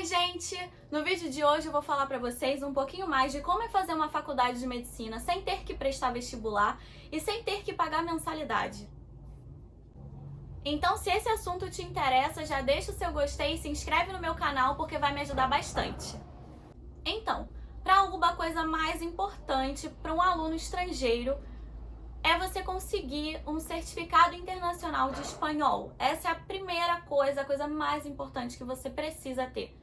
Oi, gente! No vídeo de hoje eu vou falar pra vocês um pouquinho mais de como é fazer uma faculdade de medicina sem ter que prestar vestibular e sem ter que pagar mensalidade. Então, se esse assunto te interessa, já deixa o seu gostei e se inscreve no meu canal porque vai me ajudar bastante. Então, para a UBA, a coisa mais importante para um aluno estrangeiro é você conseguir um certificado internacional de espanhol. Essa é a primeira coisa, a coisa mais importante que você precisa ter.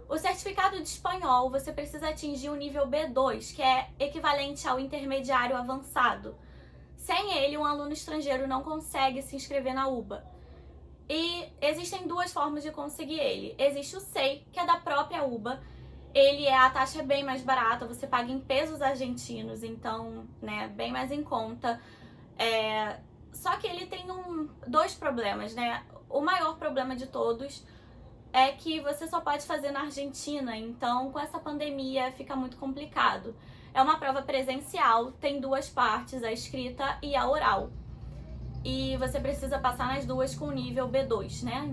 O certificado de espanhol, você precisa atingir o nível B2, que é equivalente ao intermediário avançado. Sem ele, um aluno estrangeiro não consegue se inscrever na UBA. E existem duas formas de conseguir ele. Existe o SEI, que é da própria UBA. A taxa é bem mais barata, você paga em pesos argentinos, então, né, bem mais em conta. Só que ele tem dois problemas, né? O maior problema de todos é que você só pode fazer na Argentina, então com essa pandemia fica muito complicado. É uma prova presencial, tem duas partes, a escrita e a oral. E você precisa passar nas duas com nível B2, né?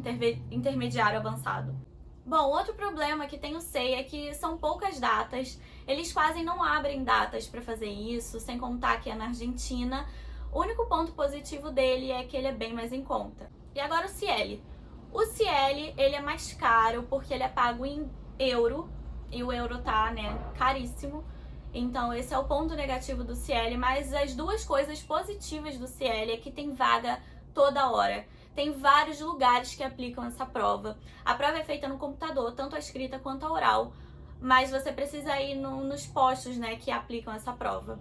Intermediário avançado. Bom, outro problema que tem o SEI é que são poucas datas, eles quase não abrem datas para fazer isso, sem contar que é na Argentina. O único ponto positivo dele é que ele é bem mais em conta. E agora o CIEL. O CIEL, ele é mais caro porque ele é pago em euro, e o euro tá, né, caríssimo. Então esse é o ponto negativo do CIEL, mas as duas coisas positivas do CIEL é que tem vaga toda hora. Tem vários lugares que aplicam essa prova. A prova é feita no computador, tanto a escrita quanto a oral, mas você precisa ir nos postos, né, que aplicam essa prova.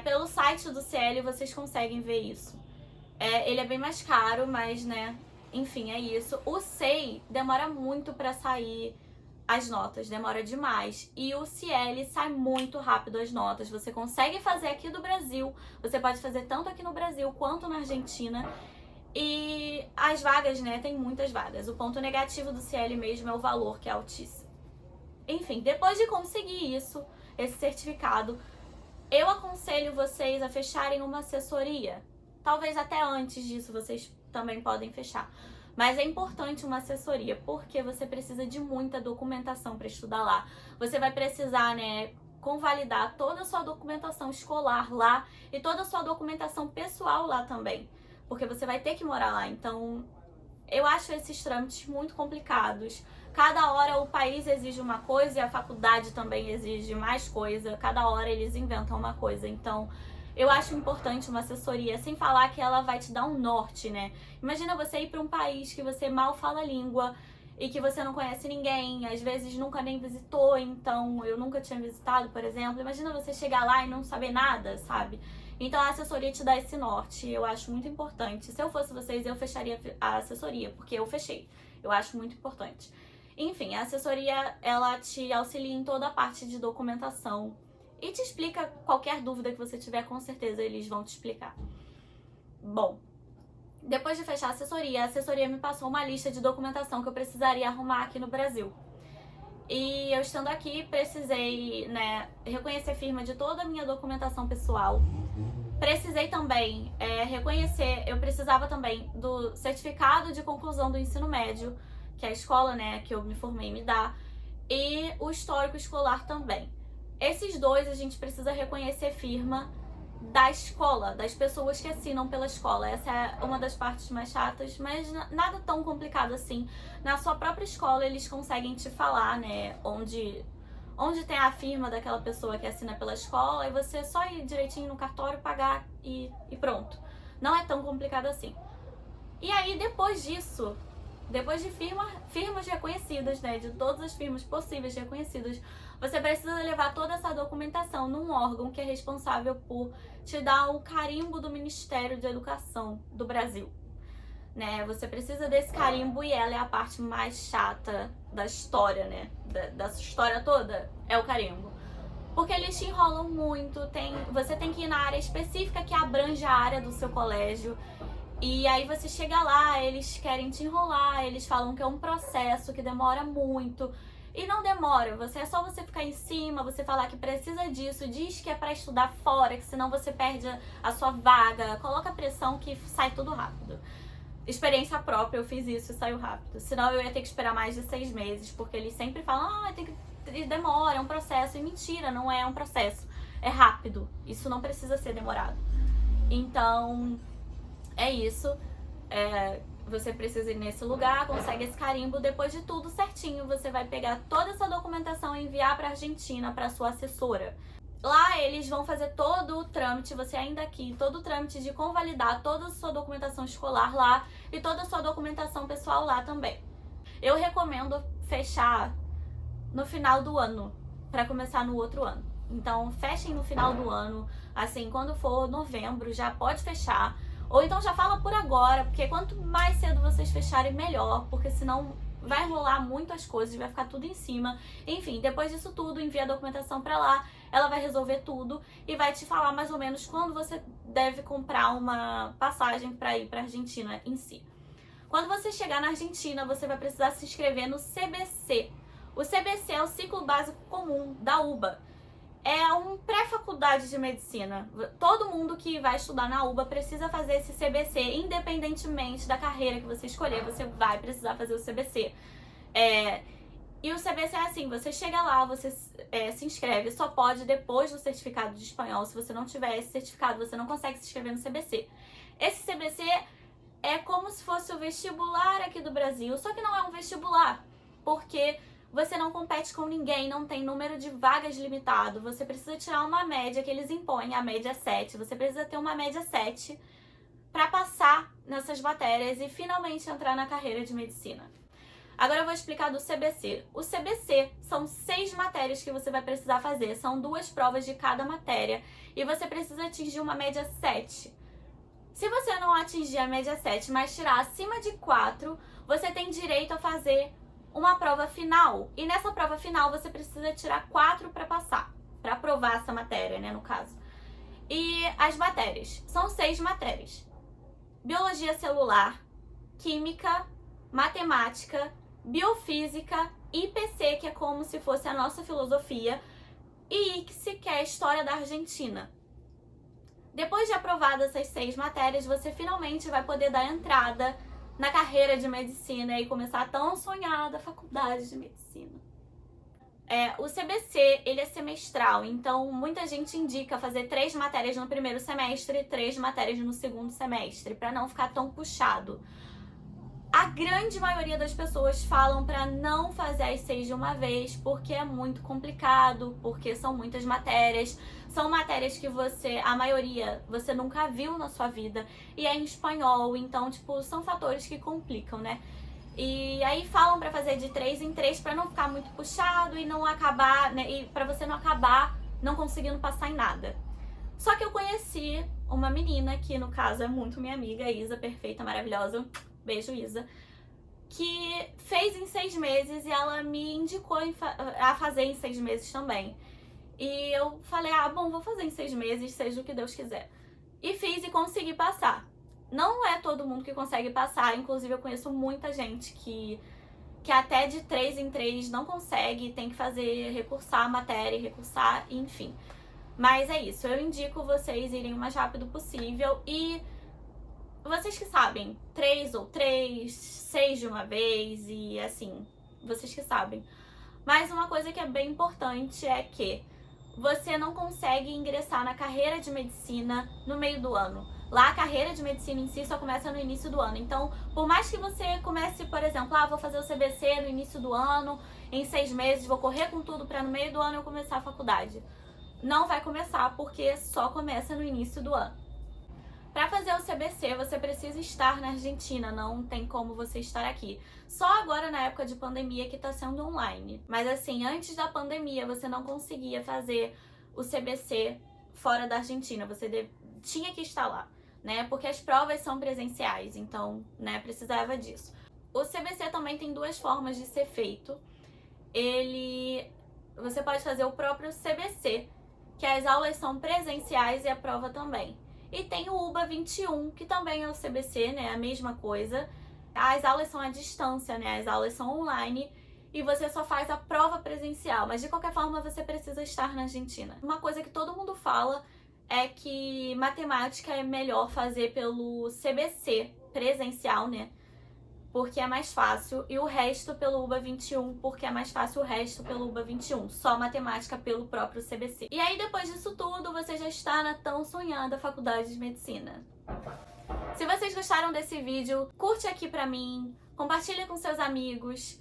Pelo site do CIEL vocês conseguem ver isso. Ele é bem mais caro, mas, né, enfim, é isso. O SEI demora muito para sair as notas, demora demais. E o CIEL sai muito rápido as notas. Você consegue fazer aqui do Brasil, você pode fazer tanto aqui no Brasil quanto na Argentina. E as vagas, né, tem muitas vagas. O ponto negativo do CIEL mesmo é o valor, que é altíssimo. Enfim, depois de conseguir isso, esse certificado, eu aconselho vocês a fecharem uma assessoria. Talvez até antes disso vocês também podem fechar. Mas é importante uma assessoria, porque você precisa de muita documentação para estudar lá. Você vai precisar, né, convalidar toda a sua documentação escolar lá e toda a sua documentação pessoal lá também, porque você vai ter que morar lá. Então, eu acho esses trâmites muito complicados. Cada hora o país exige uma coisa e a faculdade também exige mais coisa. Cada hora eles inventam uma coisa. Então, eu acho importante uma assessoria, sem falar que ela vai te dar um norte, né? Imagina você ir para um país que você mal fala a língua e que você não conhece ninguém, às vezes nunca nem visitou, então eu nunca tinha visitado, por exemplo. Imagina você chegar lá e não saber nada, sabe? Então a assessoria te dá esse norte, eu acho muito importante. Se eu fosse vocês, eu fecharia a assessoria, porque eu fechei. Eu acho muito importante. Enfim, a assessoria, ela te auxilia em toda a parte de documentação e te explica qualquer dúvida que você tiver, com certeza eles vão te explicar. Bom, depois de fechar a assessoria me passou uma lista de documentação que eu precisaria arrumar aqui no Brasil. E eu estando aqui, precisei, né, reconhecer a firma de toda a minha documentação pessoal. Precisei também eu precisava também do certificado de conclusão do ensino médio, que a escola, né, que eu me formei me dá, e o histórico escolar também. Esses dois a gente precisa reconhecer firma da escola, das pessoas que assinam pela escola. Essa é uma das partes mais chatas, mas nada tão complicado assim. Na sua própria escola eles conseguem te falar, né, onde tem a firma daquela pessoa que assina pela escola, e você só ir direitinho no cartório, pagar e pronto. Não é tão complicado assim. E aí, depois disso, depois de firmas reconhecidas, né, de todas as firmas possíveis reconhecidas, você precisa levar toda essa documentação num órgão que é responsável por te dar o carimbo do Ministério de Educação do Brasil. Né? Você precisa desse carimbo e ela é a parte mais chata da história, né? Dessa história toda, é o carimbo. Porque eles te enrolam muito, você tem que ir na área específica que abrange a área do seu colégio. E aí você chega lá, eles querem te enrolar, eles falam que é um processo que demora muito. E não demora, é só você ficar em cima, você falar que precisa disso, diz que é pra estudar fora, que senão você perde a sua vaga, coloca pressão que sai tudo rápido. experiência própria, eu fiz isso e saiu rápido. Senão eu ia ter que esperar mais de 6 meses, porque eles sempre falam, tem que demora, é um processo. E mentira, não é um processo. É rápido. Isso não precisa ser demorado. Então, é isso. Você precisa ir nesse lugar, consegue esse carimbo. Depois de tudo certinho, você vai pegar toda essa documentação e enviar para a Argentina, para sua assessora. Lá eles vão fazer todo o trâmite, você ainda aqui, todo o trâmite de convalidar toda a sua documentação escolar lá e toda a sua documentação pessoal lá também. Eu recomendo fechar no final do ano, para começar no outro ano. Então, fechem no final do ano, assim, quando for novembro, já pode fechar. Ou então já fala por agora, porque quanto mais cedo vocês fecharem, melhor, porque senão vai rolar muitas coisas, vai ficar tudo em cima. Enfim, depois disso tudo, envia a documentação pra lá, ela vai resolver tudo e vai te falar mais ou menos quando você deve comprar uma passagem pra ir pra Argentina em si. Quando você chegar na Argentina, você vai precisar se inscrever no CBC. O CBC é o Ciclo Básico Comum da UBA. É um pré-faculdade de medicina. Todo mundo que vai estudar na UBA precisa fazer esse CBC, independentemente da carreira que você escolher, você vai precisar fazer o CBC. E o CBC é assim, você chega lá, você se inscreve, só pode depois do certificado de espanhol. Se você não tiver esse certificado, você não consegue se inscrever no CBC. Esse CBC é como se fosse o vestibular aqui do Brasil, só que não é um vestibular, porque você não compete com ninguém, não tem número de vagas limitado, você precisa tirar uma média que eles impõem, a média 7, você precisa ter uma média 7 para passar nessas matérias e finalmente entrar na carreira de medicina. Agora eu vou explicar do CBC. O CBC são 6 matérias que você vai precisar fazer, são 2 provas de cada matéria e você precisa atingir uma média 7. Se você não atingir a média 7, mas tirar acima de 4, você tem direito a fazer uma prova final. E nessa prova final você precisa tirar 4 para passar, para aprovar essa matéria, né, no caso. E as matérias, são 6 matérias. Biologia celular, química, matemática, biofísica, IPC, que é como se fosse a nossa filosofia, e ICSE, que é a história da Argentina. Depois de aprovadas essas 6 matérias, você finalmente vai poder dar entrada na carreira de medicina e começar a tão sonhada faculdade de medicina. O CBC, ele é semestral, então muita gente indica fazer 3 matérias no primeiro semestre e 3 matérias no segundo semestre, para não ficar tão puxado. A grande maioria das pessoas falam para não fazer as 6 de uma vez, porque é muito complicado, porque são muitas matérias, são matérias que a maioria, você nunca viu na sua vida, e é em espanhol, então, são fatores que complicam, né? E aí falam para fazer de 3 em 3 para não ficar muito puxado e não acabar, né? E para você não acabar não conseguindo passar em nada. Só que eu conheci uma menina, que no caso é muito minha amiga, Isa, perfeita, maravilhosa, beijo Isa, que fez em 6 meses e ela me indicou a fazer em 6 meses também. E eu falei, bom, vou fazer em 6 meses, seja o que Deus quiser. E fiz e consegui passar. Não é todo mundo que consegue passar, inclusive eu conheço muita gente que até de 3 em 3 não consegue, tem que recursar a matéria, recursar, enfim. Mas é isso, eu indico vocês irem o mais rápido possível e vocês que sabem, 3 ou 3, 6 de uma vez e assim, vocês que sabem. Mas uma coisa que é bem importante é que você não consegue ingressar na carreira de medicina no meio do ano. Lá a carreira de medicina em si só começa no início do ano. Então, por mais que você comece, por exemplo, vou fazer o CBC no início do ano, em 6 meses, vou correr com tudo para no meio do ano eu começar a faculdade. Não vai começar porque só começa no início do ano. Para fazer o CBC, você precisa estar na Argentina, não tem como você estar aqui. Só agora na época de pandemia que está sendo online. Mas assim, antes da pandemia você não conseguia fazer o CBC fora da Argentina, você tinha que estar lá, né? Porque as provas são presenciais, então, né, precisava disso. O CBC também tem 2 formas de ser feito. Você pode fazer o próprio CBC, que as aulas são presenciais e a prova também. E tem o UBA 21, que também é o CBC, né? A mesma coisa. As aulas são à distância, né? As aulas são online e você só faz a prova presencial. Mas de qualquer forma você precisa estar na Argentina. Uma coisa que todo mundo fala é que matemática é melhor fazer pelo CBC presencial, né? Porque é mais fácil, e o resto pelo UBA 21, porque é mais fácil o resto pelo UBA 21, só matemática pelo próprio CBC. E aí, depois disso tudo, você já está na tão sonhada Faculdade de Medicina. Se vocês gostaram desse vídeo, curte aqui pra mim, compartilha com seus amigos,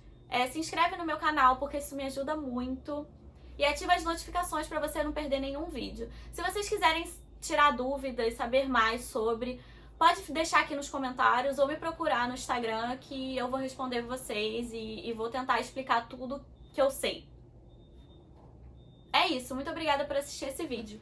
se inscreve no meu canal, porque isso me ajuda muito, e ativa as notificações pra você não perder nenhum vídeo. Se vocês quiserem tirar dúvidas, saber mais sobre, pode deixar aqui nos comentários ou me procurar no Instagram que eu vou responder vocês e vou tentar explicar tudo que eu sei. É isso, muito obrigada por assistir esse vídeo.